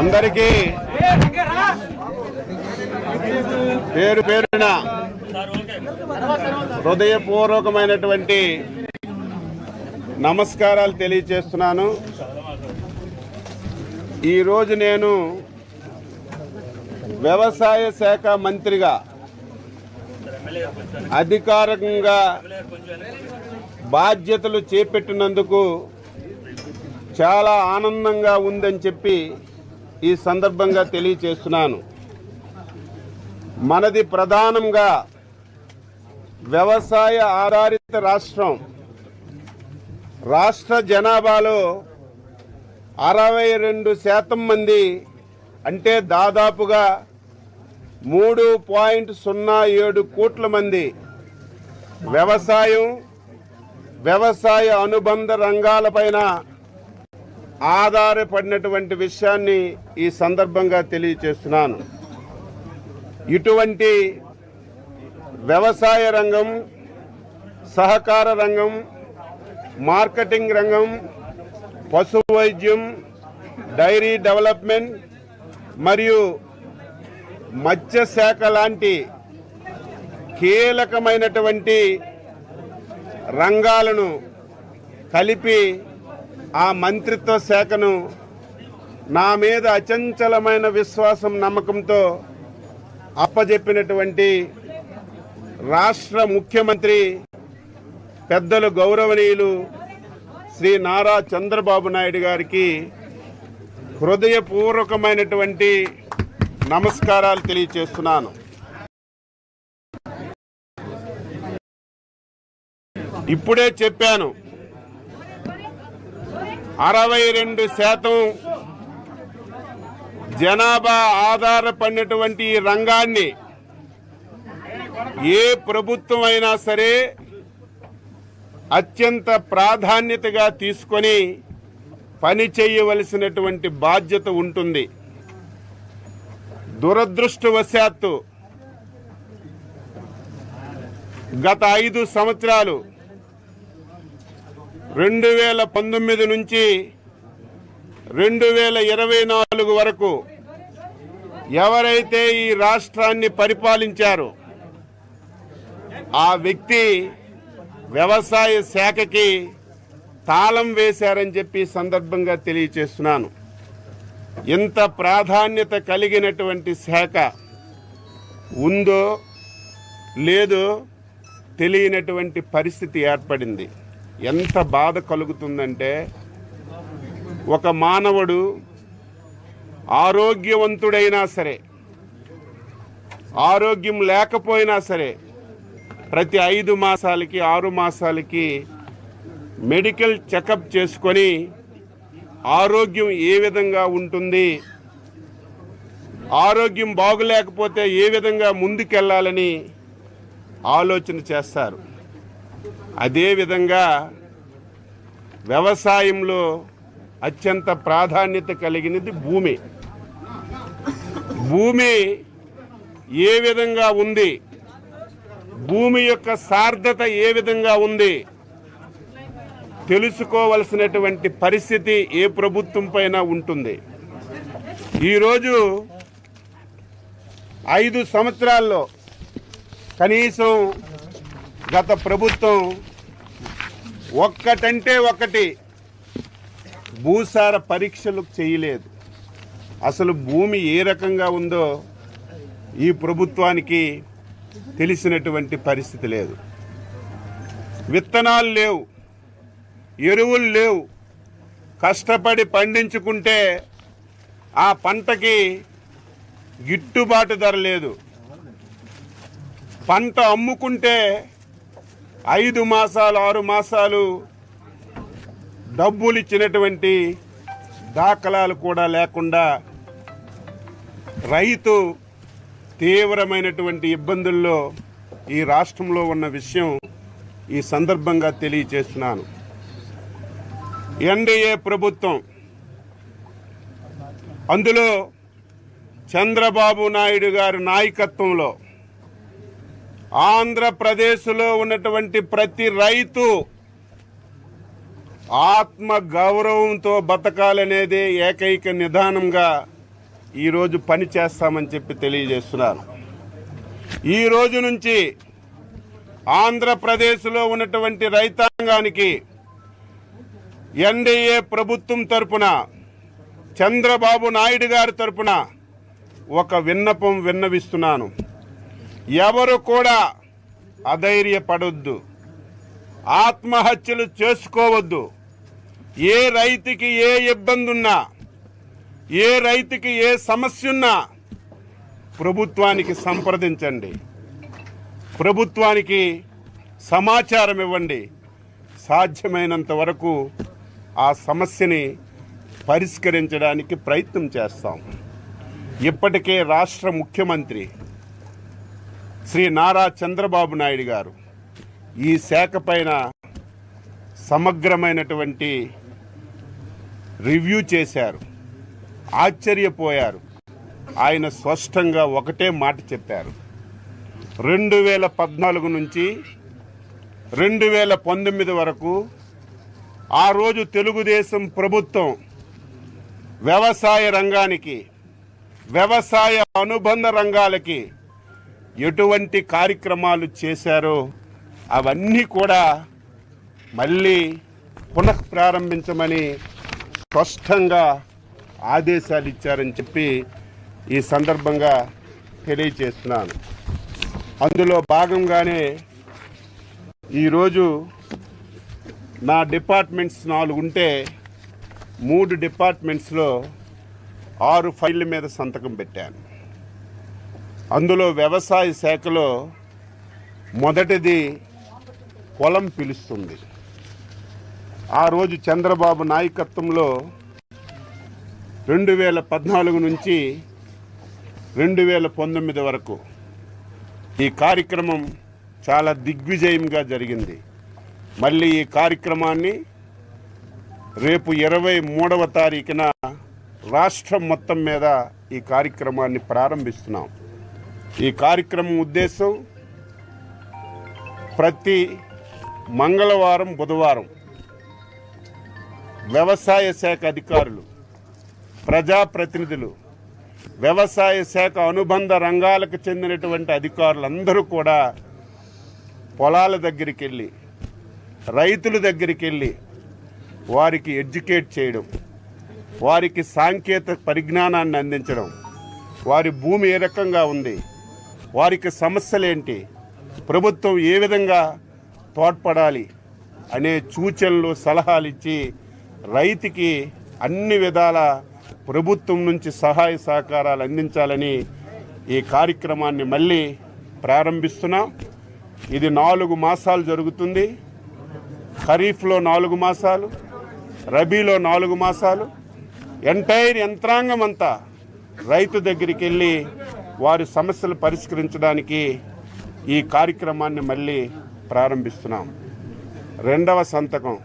అందరికీ పేరు పేరున హృదయపూర్వకమైనటువంటి నమస్కారాలు తెలియజేస్తున్నాను. ఈరోజు నేను వ్యవసాయ శాఖ మంత్రిగా అధికారికంగా బాధ్యతలు చేపట్టినందుకు చాలా ఆనందంగా ఉందని చెప్పి ఈ సందర్భంగా తెలియజేస్తున్నాను. మనది ప్రధానంగా వ్యవసాయ ఆధారిత రాష్ట్రం. రాష్ట్ర జనాభాలో 62% మంది అంటే దాదాపుగా 3.07 కోట్ల మంది వ్యవసాయ అనుబంధ రంగాలపైన ఆధారపడినటువంటి విషయాన్ని ఈ సందర్భంగా తెలియజేస్తున్నాను. ఇటువంటి వ్యవసాయ రంగం, సహకార రంగం, మార్కెటింగ్ రంగం, పశు వైద్యం, డైరీ డెవలప్మెంట్ మరియు మత్స్యశాఖ లాంటి కీలకమైనటువంటి రంగాలను కలిపి ఆ మంత్రిత్వ శాఖను నా మీద అచంచలమైన విశ్వాసం, నమ్మకంతో అప్పజెప్పినటువంటి రాష్ట్ర ముఖ్యమంత్రి పెద్దలు గౌరవనీయులు శ్రీ నారా చంద్రబాబు నాయుడు గారికి హృదయపూర్వకమైనటువంటి నమస్కారాలు తెలియజేస్తున్నాను. ఇప్పుడే చెప్పాను, 62% జనాభా ఆధారపడినటువంటి ఈ రంగాన్ని ఏ ప్రభుత్వం అయినా సరే అత్యంత ప్రాధాన్యతగా తీసుకొని పని చేయవలసినటువంటి బాధ్యత ఉంటుంది. దురదృష్టవశాత్తు గత 5 సంవత్సరాలు 2019 నుంచి 2024 వరకు ఎవరైతే ఈ రాష్ట్రాన్ని పరిపాలించారో ఆ వ్యక్తి వ్యవసాయ శాఖకి తాళం వేశారని చెప్పి సందర్భంగా తెలియజేస్తున్నాను. ఎంత ప్రాధాన్యత కలిగినటువంటి శాఖ ఉందో లేదో తెలియనటువంటి పరిస్థితి ఏర్పడింది. ఎంత బాధ కలుగుతుందంటే, ఒక మానవుడు ఆరోగ్యవంతుడైనా సరే, ఆరోగ్యం లేకపోయినా సరే ప్రతి 5 మాసాలకి 6 మాసాలకి మెడికల్ చెకప్ చేసుకొని ఆరోగ్యం ఏ విధంగా ఉంటుంది, ఆరోగ్యం బాగులేకపోతే ఏ విధంగా ముందుకెళ్ళాలని ఆలోచన చేస్తారు. అదేవిధంగా వ్యవసాయంలో అత్యంత ప్రాధాన్యత కలిగినది భూమి. భూమి ఏ విధంగా ఉంది, భూమి యొక్క సార్థత ఏ విధంగా ఉంది తెలుసుకోవలసినటువంటి పరిస్థితి ఏ ప్రభుత్వం పైన ఉంటుంది. ఈరోజు 5 సంవత్సరాల్లో కనీసం గత ప్రభుత్వం ఒక్కటంటే ఒకటి భూసార పరీక్షలు చేయలేదు. అసలు భూమి ఏ రకంగా ఉందో ఈ ప్రభుత్వానికి తెలిసినటువంటి పరిస్థితి లేదు. విత్తనాలు లేవు, ఎరువులు లేవు. కష్టపడి పండించుకుంటే ఆ పంటకి గిట్టుబాటు ధర లేదు. పంట అమ్ముకుంటే 5 మాసాలు 6 మాసాలు డబ్బులు ఇచ్చినటువంటి దాఖలాలు కూడా లేకుండా రైతు తీవ్రమైనటువంటి ఇబ్బందుల్లో ఈ రాష్ట్రంలో ఉన్న విషయం ఈ సందర్భంగా తెలియజేస్తున్నాను. ఎన్డీఏ ప్రభుత్వం, అందులో చంద్రబాబు నాయుడు గారి నాయకత్వంలో ఆంధ్రప్రదేశ్లో ఉన్నటువంటి ప్రతి రైతు ఆత్మ గౌరవంతో బతకాలనేదే ఏకైక నిదానంగా ఈరోజు పని చేస్తామని చెప్పి తెలియజేస్తున్నారు. ఈ రోజు నుంచి ఆంధ్రప్రదేశ్లో ఉన్నటువంటి రైతాంగానికి ఎన్డీఏ ప్రభుత్వం తరపున, చంద్రబాబు నాయుడు గారి తరపున ఒక విన్నపం విన్నవిస్తున్నాను. ఎవరు కూడా అధైర్యపడొద్దు, ఆత్మహత్యలు చేసుకోవద్దు. ఏ రైతుకి ఏ ఇబ్బంది ఉన్నా, ఏ రైతుకి ఏ సమస్య ఉన్నా ప్రభుత్వానికి సంప్రదించండి, ప్రభుత్వానికి సమాచారం ఇవ్వండి. సాధ్యమైనంత వరకు ఆ సమస్యని పరిష్కరించడానికి ప్రయత్నం చేస్తాం. ఇప్పటికే రాష్ట్ర ముఖ్యమంత్రి శ్రీ నారా చంద్రబాబు నాయుడు గారు ఈ శాఖ పైన సమగ్రమైనటువంటి రివ్యూ చేశారు. ఆశ్చర్యపోయారు. ఆయన స్పష్టంగా ఒకటే మాట చెప్పారు. 2014 నుంచి 2019 వరకు ఆ రోజు తెలుగుదేశం ప్రభుత్వం వ్యవసాయ రంగానికి, వ్యవసాయ అనుబంధ రంగాలకి ఎటువంటి కార్యక్రమాలు చేశారో అవన్నీ కూడా మళ్ళీ పునఃప్రారంభించమని స్పష్టంగా ఆదేశాలు ఇచ్చారని చెప్పి ఈ సందర్భంగా తెలియజేస్తున్నాను. అందులో భాగంగానే ఈరోజు నా డిపార్ట్మెంట్స్ 4 ఉంటే 3 డిపార్ట్మెంట్స్లో 6 ఫైళ్ళ మీద సంతకం పెట్టాను. అందులో వ్యవసాయ శాఖలో మొదటిది పొలం పిలుస్తుంది. ఆ రోజు చంద్రబాబు నాయకత్వంలో 2014 నుంచి 2019 వరకు ఈ కార్యక్రమం చాలా దిగ్విజయంగా జరిగింది. మళ్ళీ ఈ కార్యక్రమాన్ని రేపు 23వ తారీఖున రాష్ట్రం మొత్తం మీద ఈ కార్యక్రమాన్ని ప్రారంభిస్తున్నాం. ఈ కార్యక్రమం ఉద్దేశం ప్రతి మంగళవారం, బుధవారం వ్యవసాయ శాఖ అధికారులు, ప్రజాప్రతినిధులు, వ్యవసాయ శాఖ అనుబంధ రంగాలకు చెందినటువంటి అధికారులందరూ కూడా పొలాల దగ్గరికి వెళ్ళి, రైతుల దగ్గరికి వెళ్ళి వారికి ఎడ్యుకేట్ చేయడం, వారికి సాంకేతిక పరిజ్ఞానాన్ని అందించడం, వారి భూమి ఏ రకంగా ఉంది, వారికి సమస్యలేంటి, ప్రభుత్వం ఏ విధంగా తోడ్పడాలి అనే సూచనలు, సలహాలు ఇచ్చి రైతుకి అన్ని విధాల ప్రభుత్వం నుంచి సహాయ సహకారాలు అందించాలని ఈ కార్యక్రమాన్ని మళ్ళీ ప్రారంభిస్తున్నాం. ఇది 4 మాసాలు జరుగుతుంది. ఖరీఫ్లో 4 మాసాలు, రబీలో 4 మాసాలు. ఎంటైర్ యంత్రాంగం అంతా రైతు దగ్గరికి వెళ్ళి వారి సమస్యలు పరిష్కరించడానికి ఈ కార్యక్రమాన్ని మళ్ళీ ప్రారంభిస్తున్నాం. 2వ సంతకం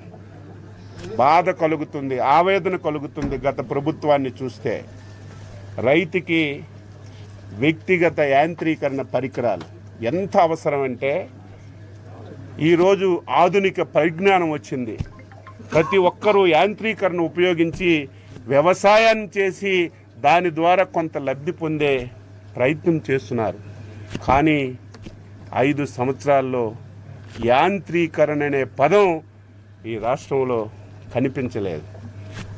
బాధ కలుగుతుంది, ఆవేదన కలుగుతుంది. గత ప్రభుత్వాన్ని చూస్తే రైతుకి వ్యక్తిగత యాంత్రీకరణ పరికరాలు ఎంత అవసరం అంటే, ఈరోజు ఆధునిక పరిజ్ఞానం వచ్చింది. ప్రతి ఒక్కరూ యాంత్రీకరణ ఉపయోగించి వ్యవసాయాన్ని చేసి దాని ద్వారా కొంత లబ్ధి పొందే ప్రయత్నం చేస్తున్నారు. కానీ 5 సంవత్సరాల్లో యాంత్రీకరణ అనే పదం ఈ రాష్ట్రంలో కనిపించలేదు.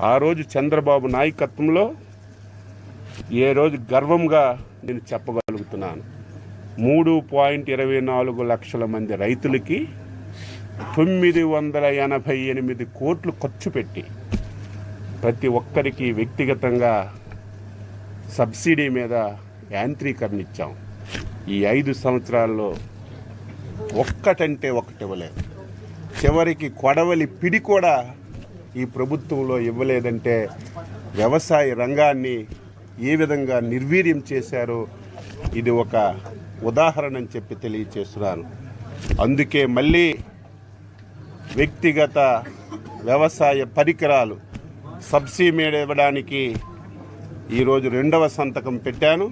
ఆ రోజు చంద్రబాబు నాయకత్వంలో ఏ రోజు గర్వంగా నేను చెప్పగలుగుతున్నాను, 3.24 లక్షల మంది రైతులకి 988 కోట్లు ఖర్చు పెట్టి ప్రతి ఒక్కరికి వ్యక్తిగతంగా సబ్సిడీ మీద యాంత్రీకరణ ఇచ్చాం. ఈ 5 సంవత్సరాల్లో ఒక్కటంటే ఒకటి ఇవ్వలేదు. చివరికి కొడవలి పిడి కూడా ఈ ప్రభుత్వంలో ఇవ్వలేదంటే వ్యవసాయ రంగాన్ని ఏ విధంగా నిర్వీర్యం చేశారో ఇది ఒక ఉదాహరణ అని చెప్పి తెలియజేస్తున్నాను. అందుకే మళ్ళీ వ్యక్తిగత వ్యవసాయ పరికరాలు సబ్సిడీ మీద ఇవ్వడానికి ఈరోజు 2వ సంతకం పెట్టాను.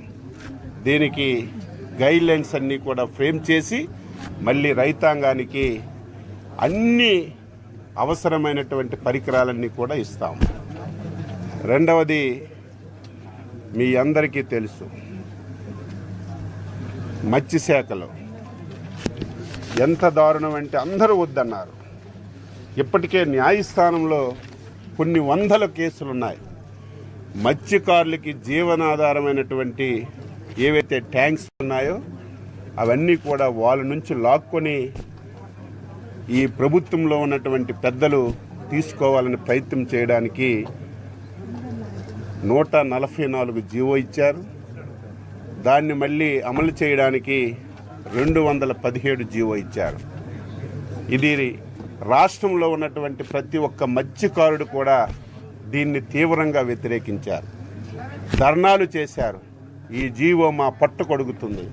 దీనికి గైడ్లైన్స్ అన్నీ కూడా ఫ్రేమ్ చేసి మళ్ళీ రైతాంగానికి అన్ని అవసరమైనటువంటి పరికరాలన్నీ కూడా ఇస్తాం. రెండవది, మీ అందరికీ తెలుసు, మత్స్య శాఖలో ఎంత దారుణం అంటే అందరూ వద్దన్నారు. ఇప్పటికే న్యాయస్థానంలో కొన్ని వందల కేసులున్నాయి. మత్స్యకారులకి జీవనాధారమైనటువంటి ఏవైతే ట్యాంక్స్ ఉన్నాయో అవన్నీ కూడా వాళ్ళ నుంచి లాక్కొని ఈ ప్రభుత్వంలో ఉన్నటువంటి పెద్దలు తీసుకోవాలని ప్రయత్నం చేయడానికి 144 జీవో ఇచ్చారు. దాన్ని మళ్ళీ అమలు చేయడానికి 217 జీవో ఇచ్చారు. ఇది రాష్ట్రంలో ఉన్నటువంటి ప్రతి ఒక్క మత్స్యకారుడు కూడా దీన్ని తీవ్రంగా వ్యతిరేకించారు, ధర్నాలు చేశారు. ఈ జీవో మా పట్టు కొడుకుతుంది,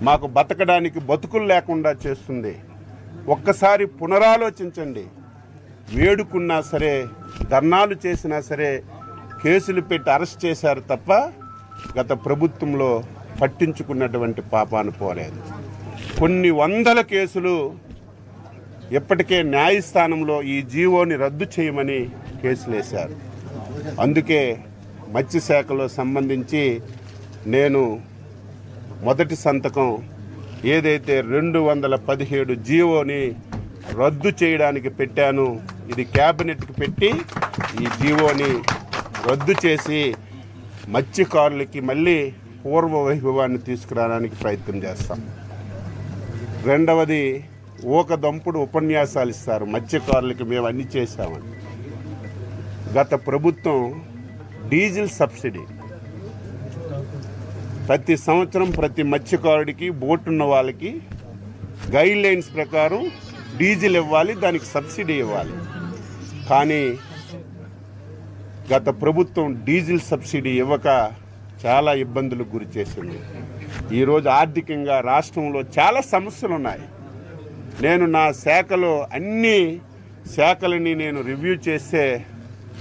మాకు బతకడానికి బతుకులు లేకుండా చేస్తుంది. ఒక్కసారి పునరాలోచించండి. వేడుకున్నా సరే, ధర్నాలు చేసినా సరే కేసులు పెట్టి అరెస్ట్ చేశారు తప్ప గత ప్రభుత్వంలో పట్టించుకున్నటువంటి పాపాను పోలేదు. కొన్ని వందల కేసులు ఇప్పటికే న్యాయస్థానంలో ఈ జీవోని రద్దు చేయమని కేసులు వేశారు. అందుకే మత్స్యశాఖలో సంబంధించి నేను మొదటి సంతకం ఏదైతే 217 జీవోని రద్దు చేయడానికి పెట్టాను, ఇది క్యాబినెట్కి పెట్టి ఈ జీవోని రద్దు చేసి మత్స్యకారులకి మళ్ళీ పూర్వ వైభవాన్ని తీసుకురావడానికి ప్రయత్నం చేస్తాం. రెండవది, ఊకదంపుడు ఉపన్యాసాలు ఇస్తారు మత్స్యకారులకి మేము అన్ని చేశామని. గత ప్రభుత్వం డీజిల్ సబ్సిడీ ప్రతి సంవత్సరం ప్రతి మత్స్యకారుడికి బోటున్న వాళ్ళకి గైడ్ లైన్స్ ప్రకారం డీజిల్ ఇవ్వాలి, దానికి సబ్సిడీ ఇవ్వాలి. కానీ గత ప్రభుత్వం డీజిల్ సబ్సిడీ ఇవ్వక చాలా ఇబ్బందులకు గురి చేసింది. ఈరోజు ఆర్థికంగా రాష్ట్రంలో చాలా సమస్యలు ఉన్నాయి. నేను నా శాఖలో అన్ని శాఖలని నేను రివ్యూ చేస్తే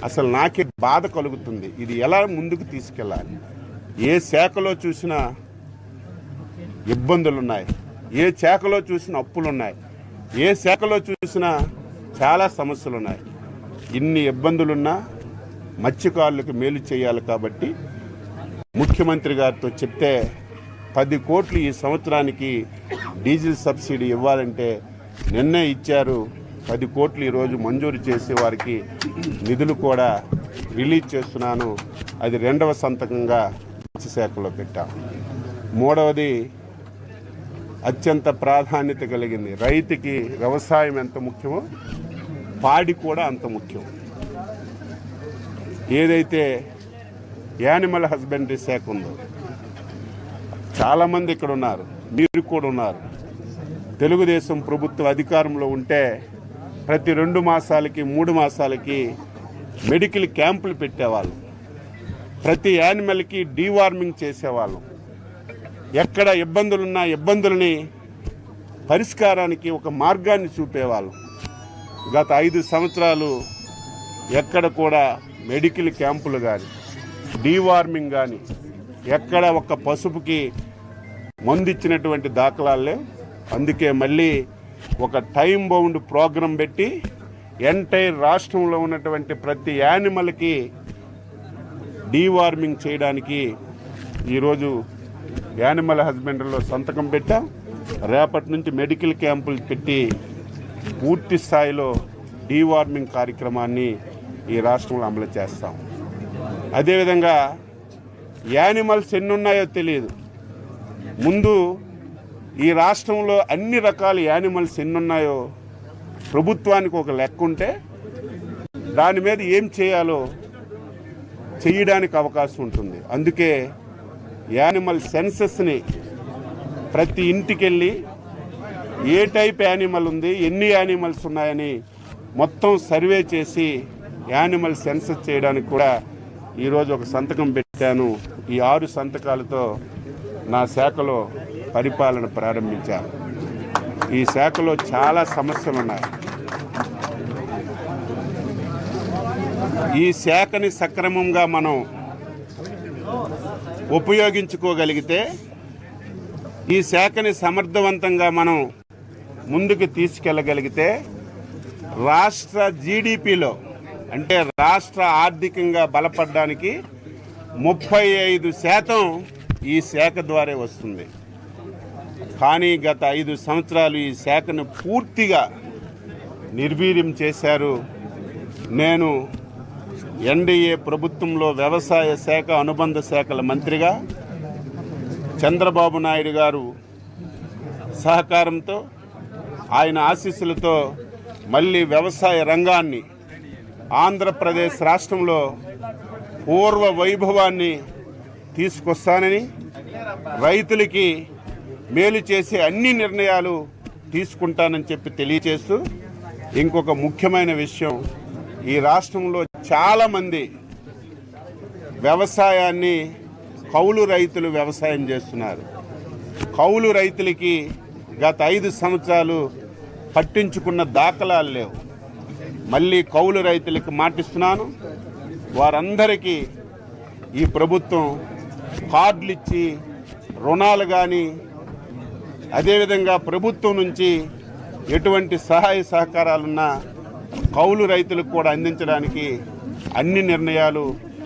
అసలు నాకే బాధ కలుగుతుంది. ఇది ఎలా ముందుకు తీసుకెళ్ళాలి? ఏ శాఖలో చూసినా ఇబ్బందులున్నాయి, ఏ శాఖలో చూసినా అప్పులున్నాయి, ఏ శాఖలో చూసినా చాలా సమస్యలున్నాయి. ఇన్ని ఇబ్బందులున్నా మత్స్యకారులకు మేలు చేయాలి కాబట్టి ముఖ్యమంత్రి గారితో చెప్తే 10 కోట్లు ఈ సంవత్సరానికి డీజిల్ సబ్సిడీ ఇవ్వాలంటే నిన్నే ఇచ్చారు. 10 కోట్లు ఈరోజు మంజూరు చేసే వారికి నిధులు కూడా రిలీజ్ చేస్తున్నాను. అది రెండవ సంతకంగా మత్స్యశాఖలో పెట్టాం. మూడవది, అత్యంత ప్రాధాన్యత కలిగింది. రైతుకి వ్యవసాయం ఎంత ముఖ్యమో పాడి కూడా అంత ముఖ్యం. ఏదైతే యానిమల్ హస్బెండరీ శాఖ ఉందో, చాలామంది ఇక్కడ ఉన్నారు, మీరు కూడా ఉన్నారు. తెలుగుదేశం ప్రభుత్వం అధికారంలో ఉంటే ప్రతి 2 మాసాలకి 3 మాసాలకి మెడికల్ క్యాంపులు పెట్టేవాళ్ళు, ప్రతి యానిమల్కి డీవార్మింగ్ చేసేవాళ్ళం. ఎక్కడ ఇబ్బందులున్నా ఇబ్బందులని పరిష్కారానికి ఒక మార్గాన్ని చూపేవాళ్ళం. గత 5 సంవత్సరాలు ఎక్కడ కూడా మెడికల్ క్యాంపులు కానీ డీవార్మింగ్ కానీ ఎక్కడ ఒక పసుపుకి మందు ఇచ్చినటువంటి దాఖలాలు లేవు. అందుకే మళ్ళీ ఒక టైం బౌండ్ ప్రోగ్రాం పెట్టి ఎంటైర్ రాష్ట్రంలో ఉన్నటువంటి ప్రతి యానిమల్కి డీవార్మింగ్ చేయడానికి ఈరోజు యానిమల్ హస్బెండరీలో సంతకం పెట్టాం. రేపటి నుంచి మెడికల్ క్యాంపులు పెట్టి పూర్తి స్థాయిలో డీవార్మింగ్ కార్యక్రమాన్ని ఈ రాష్ట్రంలో అమలు చేస్తాం. అదేవిధంగా యానిమల్స్ ఎన్ని ఉన్నాయో తెలియదు. ముందు ఈ రాష్ట్రంలో అన్ని రకాల యానిమల్స్ ఎన్ని ఉన్నాయో ప్రభుత్వానికి ఒక లెక్క ఉంటే దాని మీద ఏం చేయాలో చేయడానికి అవకాశం ఉంటుంది. అందుకే యానిమల్ సెన్సస్ని ప్రతి ఇంటికి వెళ్ళి ఏ టైప్ యానిమల్ ఉంది, ఎన్ని యానిమల్స్ ఉన్నాయని మొత్తం సర్వే చేసి యానిమల్ సెన్సస్ చేయడానికి కూడా ఈరోజు ఒక సంతకం పెట్టాను. ఈ 6 సంతకాలతో నా శాఖలో పరిపాలన ప్రారంభించాను. ఈ శాఖలో చాలా సమస్యలు ఉన్నాయి. ఈ శాఖని సక్రమంగా మనం ఉపయోగించుకోగలిగితే, ఈ శాఖని సమర్థవంతంగా మనం ముందుకు తీసుకెళ్ళగలిగితే రాష్ట్ర జీడిపిలో అంటే రాష్ట్ర ఆర్థికంగా బలపడడానికి 35% ఈ శాఖ ద్వారా వస్తుంది. కానీ గత 5 సంవత్సరాలు ఈ శాఖను పూర్తిగా నిర్వీర్యం చేశారు. నేను ఎన్డీఏ ప్రభుత్వంలో వ్యవసాయ శాఖ అనుబంధ శాఖల మంత్రిగా చంద్రబాబు నాయుడు గారు సహకారంతో ఆయన ఆశీస్సులతో మళ్ళీ వ్యవసాయ రంగాన్ని ఆంధ్రప్రదేశ్ రాష్ట్రంలో పూర్వ వైభవాన్ని తీసుకొస్తానని, రైతులకి మేలు చేసే అన్ని నిర్ణయాలు తీసుకుంటానని చెప్పి తెలియజేస్తూ, ఇంకొక ముఖ్యమైన విషయం, ఈ రాష్ట్రంలో చాలామంది వ్యవసాయాన్ని కౌలు రైతులు వ్యవసాయం చేస్తున్నారు. కౌలు రైతులకి గత 5 సంవత్సరాలు పట్టించుకున్న దాఖలాలు లేవు. మళ్ళీ కౌలు రైతులకి మాటిస్తున్నాను, వారందరికీ ఈ ప్రభుత్వం కార్డులు ఇచ్చి రుణాలు కానీ అదేవిధంగా ప్రభుత్వం నుంచి ఎటువంటి సహాయ సహకారాలున్నా కౌలు రైతులకు కూడా అందించడానికి అన్ని నిర్ణయాలు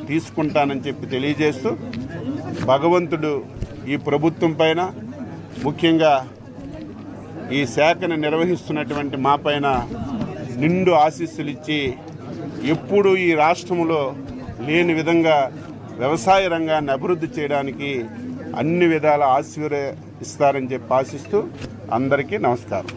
తీసుకుంటానని చెప్పి తెలియజేస్తూ, భగవంతుడు ఈ ప్రభుత్వం పైన, ముఖ్యంగా ఈ శాఖను నిర్వహిస్తున్నటువంటి మా పైన నిండు ఆశీస్సులు ఇచ్చి ఎప్పుడూ ఈ రాష్ట్రంలో లేని విధంగా వ్యవసాయ రంగాన్ని అభివృద్ధి చేయడానికి అన్ని విధాల ఆశీర్వదిస్తారని చెప్పి ఆశిస్తూ అందరికీ నమస్కారం.